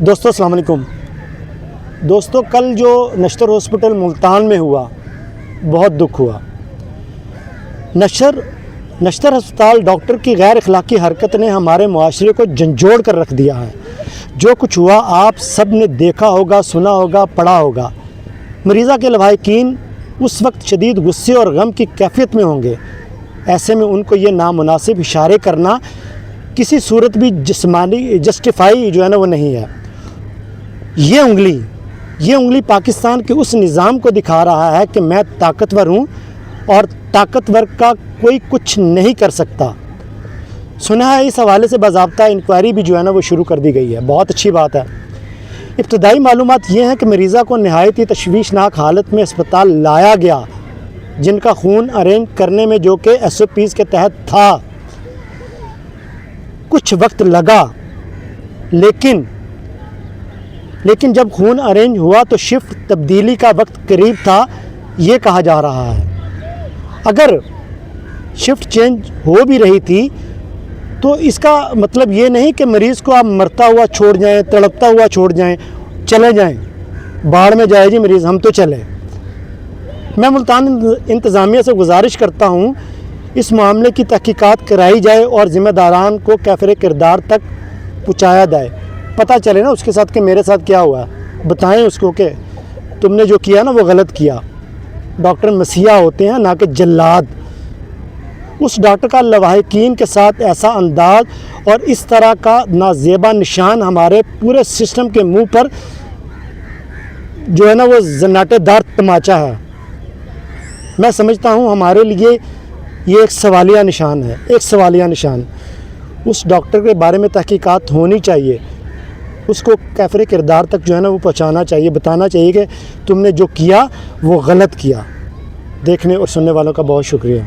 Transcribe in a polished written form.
दोस्तों अस्सलाम वालेकुम। दोस्तों कल जो नश्तर हॉस्पिटल मुल्तान में हुआ बहुत दुख हुआ। नश्तर अस्पताल डॉक्टर की गैर अखलाकी हरकत ने हमारे मुआशरे को झंझोड़ कर रख दिया है। जो कुछ हुआ आप सब ने देखा होगा, सुना होगा, पढ़ा होगा। मरीज़ा के लवाहिकीन उस वक्त शदीद गुस्से और गम की कैफियत में होंगे। ऐसे में उनको ये नामुनासिब इशारे करना किसी सूरत भी जिस्मानी जस्टिफाई जो है ना वो नहीं है। ये उंगली पाकिस्तान के उस निज़ाम को दिखा रहा है कि मैं ताकतवर हूँ और ताकतवर का कोई कुछ नहीं कर सकता। सुना है इस हवाले से बाज़ाब्ता इंक्वायरी भी जो है ना वो शुरू कर दी गई है। बहुत अच्छी बात है। इब्तदाई मालूमात ये हैं कि मरीज़ा को नहायत ही तशवीशनाक हालत में अस्पताल लाया गया, जिनका खून अरेंज करने में जो कि SOPs के तहत था। कुछ वक्त लगा, लेकिन जब खून अरेंज हुआ तो शिफ्ट तब्दीली का वक्त करीब था, ये कहा जा रहा है। अगर शिफ्ट चेंज हो भी रही थी तो इसका मतलब ये नहीं कि मरीज़ को आप मरता हुआ छोड़ जाएं, तड़पता हुआ छोड़ जाएं, चले जाएं, बाढ़ में जाए जी मरीज़, हम तो चले। मैं मुल्तान इंतज़ामिया से गुजारिश करता हूँ इस मामले की तहकीकात कराई जाए और ज़िम्मेदारान को कैफ़रे किरदार तक पहुँचाया जाए। पता चले ना उसके साथ कि मेरे साथ क्या हुआ, बताएं उसको कि तुमने जो किया ना वो गलत किया। डॉक्टर मसीहा होते हैं ना कि जल्लाद। उस डॉक्टर का लवाहिकीन के साथ ऐसा अंदाज और इस तरह का नाजेबा निशान हमारे पूरे सिस्टम के मुंह पर जो है ना वो जन्नाटेदार तमाचा है। मैं समझता हूँ हमारे लिए ये एक सवालिया निशान है, एक सवालिया निशान। उस डॉक्टर के बारे में तहकीकात होनी चाहिए, उसको कैफ़रे किरदार तक जो है ना वो पहुँचाना चाहिए, बताना चाहिए कि तुमने जो किया वो गलत किया। देखने और सुनने वालों का बहुत शुक्रिया।